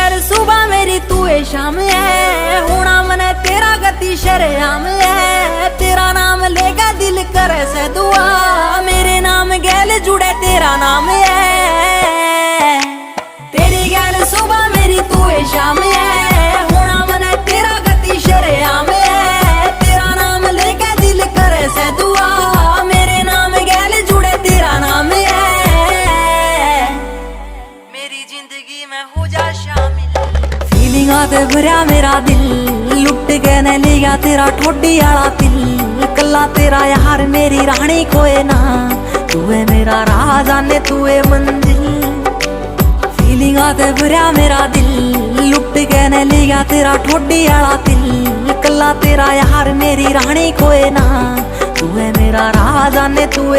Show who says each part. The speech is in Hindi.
Speaker 1: गल सुबह मेरी तू है शाम है, होना मने तेरा गति शरेआम है। तेरा नाम लेगा दिल करे से दुआ, मेरे नाम गैल जुड़े तेरा नाम है। तेरी गल सुबह मेरी तू है शाम है, होना मने तेरा गति शरेआम है। तेरा नाम लेके दिल करे से दुआ, मेरे नाम गैल जुड़े तेरा नाम है। मेरी जिंदगी में हो जा शामिल, फीलिंगा ते भरया मेरा दिल, लुट के न लिया तेरा ठोडी आला दिल। कल्ला तेरा यार मेरी रानी कोई ना, तू है मेरा राजा ने तू है मंजिल। फीलिंगा ते भरया मेरा दिल, लुट के न लिया तेरा ठोडी आला दिल। कल्ला तेरा यार मेरी रानी कोई ना, तू है मेरा राजा ने तू है